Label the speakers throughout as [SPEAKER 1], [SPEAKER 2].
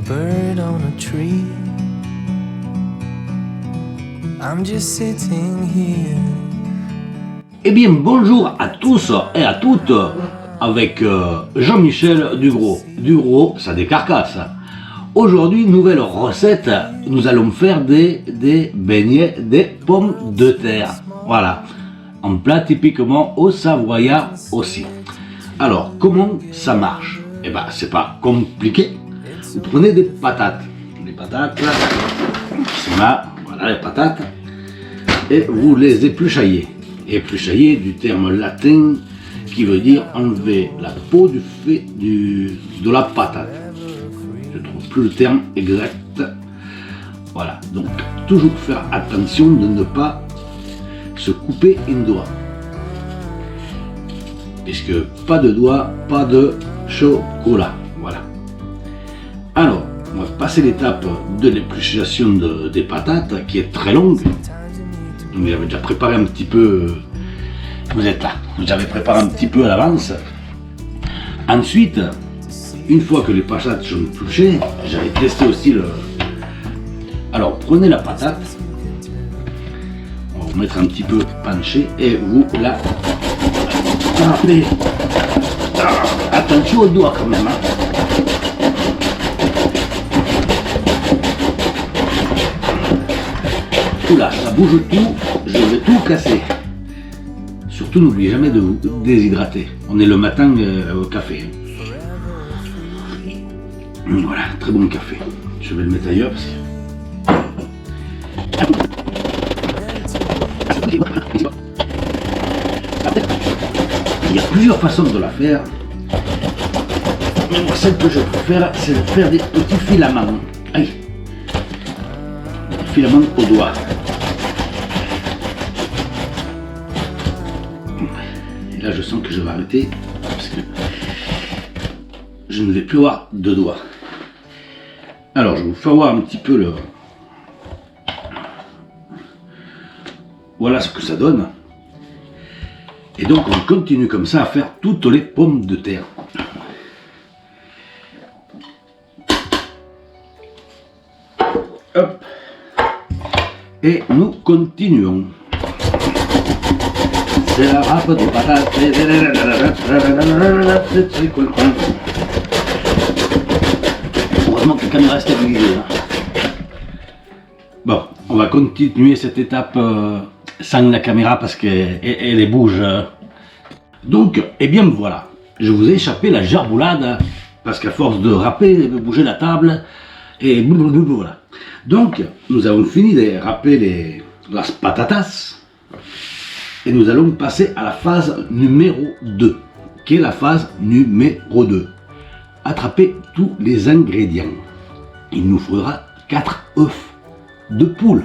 [SPEAKER 1] bird on a tree. I'm just sitting here.
[SPEAKER 2] Eh bien, bonjour à tous et à toutes avec Jean-Michel Dugros. Dugros, ça décarcasse. Aujourd'hui, nouvelle recette, nous allons faire des beignets des pommes de terre. Voilà, un plat typiquement au savoyard aussi. Alors, comment ça marche? Eh ben, c'est pas compliqué. Vous prenez des patates. Les patates, sont là, voilà les patates. Et vous les épluchaillez. Épluchailler du terme latin qui veut dire enlever la peau de la patate. Je ne trouve plus le terme exact. Voilà, donc toujours faire attention de ne pas se couper un doigt. Puisque pas de doigt, pas de chocolat. Voilà. Alors, on va passer l'étape de l'épluchation des patates qui est très longue. Donc j'avais déjà préparé un petit peu, vous êtes là, j'avais préparé un petit peu à l'avance. Ensuite, une fois que les patates sont épluchées, j'avais testé aussi le... Alors prenez la patate, on va vous mettre un petit peu penché et vous la tapez. Attention aux doigts quand même. Oula, ça bouge tout, je vais tout casser. Surtout n'oubliez jamais de vous déshydrater. On est le matin au café. Voilà, très bon café. Je vais le mettre ailleurs parce que... Il y a plusieurs façons de la faire. Mais moi, celle que je préfère, c'est de faire des petits filaments. Allez. Des filaments au doigt. Et là, je sens que je vais arrêter parce que je ne vais plus avoir de doigts. Alors, je vais vous faire voir un petit peu le... Voilà ce que ça donne. Et donc, on continue comme ça à faire toutes les pommes de terre. Hop. Et nous continuons. C'est la râpe de patates. Heureusement que la caméra est stabilisée. Bon, on va continuer cette étape sans la caméra parce qu'elle bouge. Donc, eh bien voilà, je vous ai échappé la gerboulade parce qu'à force de râper, de bouger la table, et voilà. Donc, nous avons fini de râper las patatas. Et nous allons passer à la phase numéro 2, qui est la phase numéro 2. Attraper tous les ingrédients. Il nous faudra 4 œufs de poule.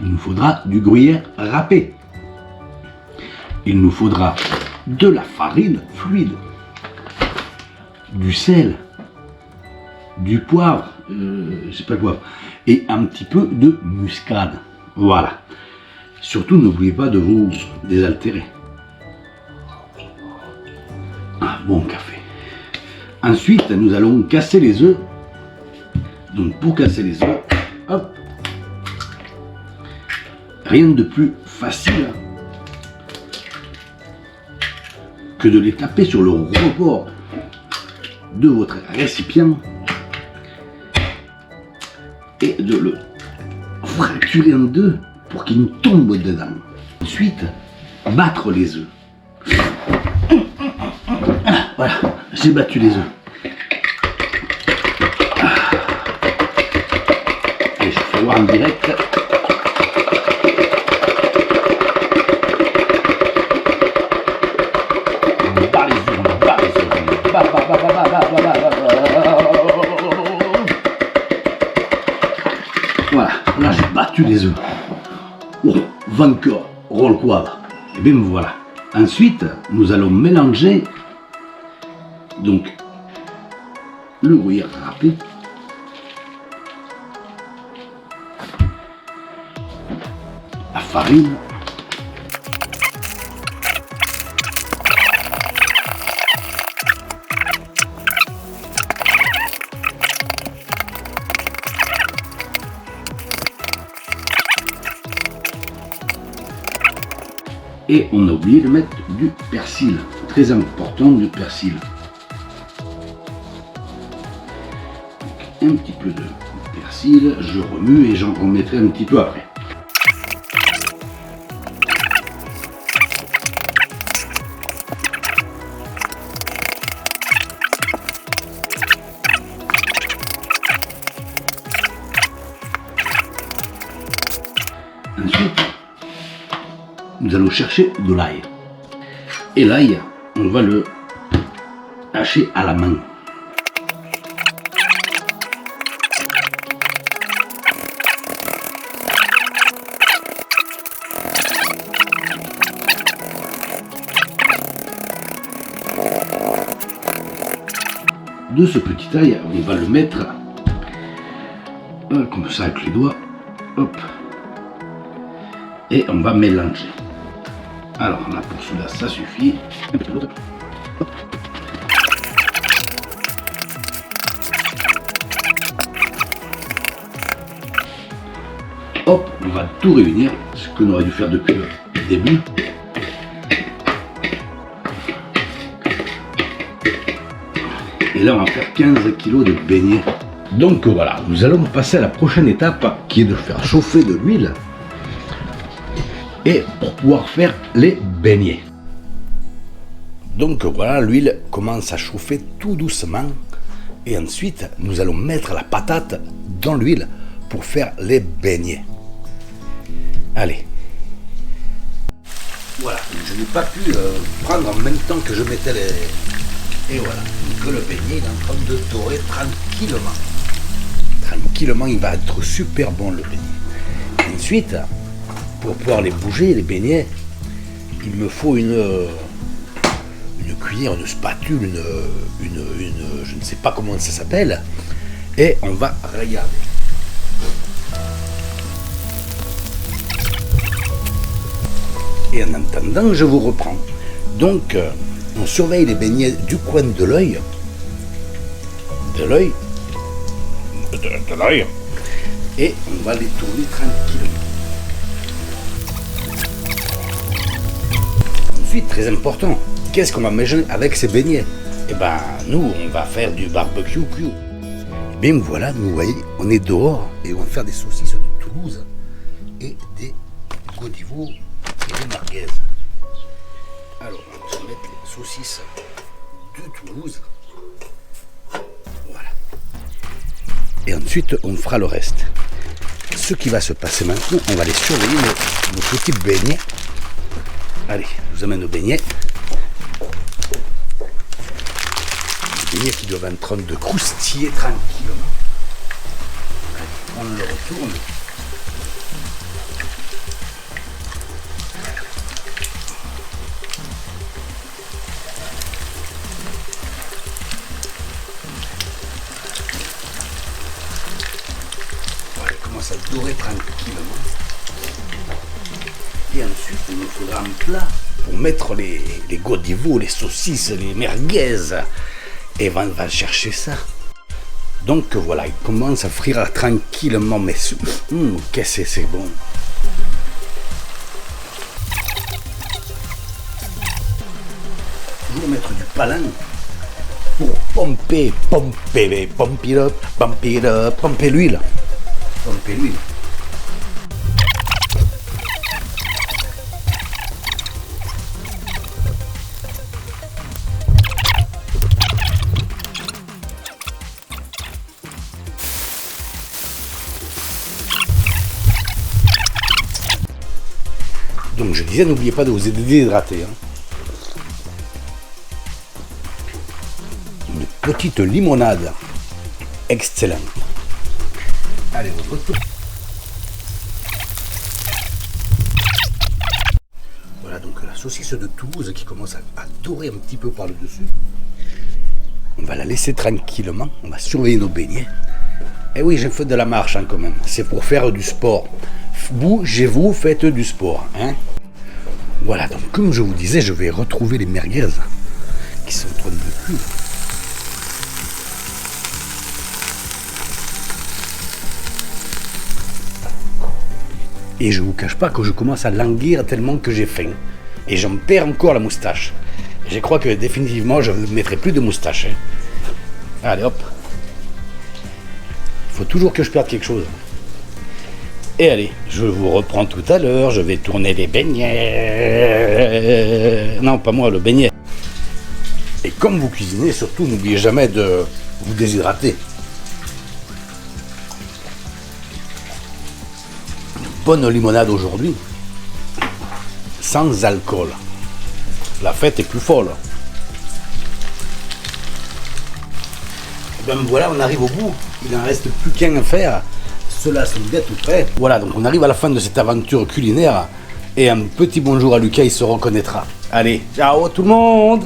[SPEAKER 2] Il nous faudra du gruyère râpé. Il nous faudra de la farine fluide, du sel, du poivre, je sais pas quoi, et un petit peu de muscade. Voilà. Surtout, n'oubliez pas de vous désaltérer. Un bon café. Ensuite, nous allons casser les œufs. Donc, pour casser les œufs, hop, rien de plus facile que de les taper sur le rebord de votre récipient et de le fracturer en deux pour qu'il nous tombe dedans. Ensuite, battre les œufs. Voilà, j'ai battu les œufs. Et je fais voir en direct. On bat les œufs, on bat les œufs. Voilà, là j'ai battu les œufs. Oh, vainqueur, roll quad. Et bien voilà. Ensuite, nous allons mélanger donc le gruyère râpé, la farine, Et on a oublié de mettre du persil. Très important, du persil. Donc, un petit peu de persil, je remue et j'en remettrai un petit peu après. Ensuite, nous allons chercher de l'ail. Et l'ail, on va le hacher à la main. De ce petit ail, on va le mettre comme ça avec les doigts. Hop. Et on va mélanger. Alors là pour celui-là ça suffit. Un peu d'autre. Hop, on va tout réunir, ce que l'on aurait dû faire depuis le début. Et là on va faire 15 kg de beignets. Donc voilà, nous allons passer à la prochaine étape qui est de faire chauffer de l'huile et pour pouvoir faire les beignets. Donc voilà, l'huile commence à chauffer tout doucement et ensuite nous allons mettre la patate dans l'huile pour faire les beignets. Allez. Voilà, je n'ai pas pu prendre en même temps que je mettais les... Et voilà, donc le beignet il est en train de dorer tranquillement. Tranquillement, il va être super bon le beignet. Ensuite, pour pouvoir les bouger, les beignets, il me faut une cuillère, une spatule, je ne sais pas comment ça s'appelle. Et on va regarder. Et en attendant, je vous reprends. Donc, on surveille les beignets du coin de l'œil. De l'œil. Et on va les tourner tranquillement. Ensuite, très important, qu'est-ce qu'on va manger avec ces beignets? Eh ben, nous, on va faire du barbecue. Eh bien voilà, vous voyez, on est dehors et on va faire des saucisses de Toulouse et des godivots et des merguez. Alors, on va mettre les saucisses de Toulouse. Voilà. Et ensuite, on fera le reste. Ce qui va se passer maintenant, on va les surveiller nos petits beignets. Allez, je vous amène nos beignets. Les beignets qui doivent être en train de croustiller tranquillement. Allez, on le retourne. Voilà, il commence à dorer tranquillement. Et ensuite, il nous faudra un plat pour mettre les godivots, les saucisses, les merguez. Et on va chercher ça. Donc voilà, il commence à frire tranquillement. Mais qu'est-ce que c'est bon. Toujours mettre du palin pour pomper l'huile. Pomper l'huile. Donc je disais, n'oubliez pas de vous déshydrater. Une petite limonade excellente. Allez, au retour. Voilà donc la saucisse de Toulouse qui commence à dorer un petit peu par le dessus. On va la laisser tranquillement, on va surveiller nos beignets. Et oui, j'ai fait de la marche quand même, c'est pour faire du sport. Bougez-vous, faites du sport. Voilà, donc comme je vous disais, je vais retrouver les merguez qui sont en train de cuire. Et je vous cache pas que je commence à languir tellement que j'ai faim. et j'en perds encore la moustache. Je crois que définitivement je ne mettrai plus de moustache. Hein. Allez hop. Il faut toujours que je perde quelque chose. Et allez, je vous reprends tout à l'heure, je vais tourner les beignets. Non, pas moi, le beignet. Et comme vous cuisinez, surtout n'oubliez jamais de vous déshydrater. Bonne limonade aujourd'hui, sans alcool. La fête est plus folle. Et ben voilà, on arrive au bout. Il n'en reste plus qu'un à faire. Cela sont bien tout prêt. Voilà, donc on arrive à la fin de cette aventure culinaire. Et un petit bonjour à Lucas, il se reconnaîtra. Allez, ciao tout le monde!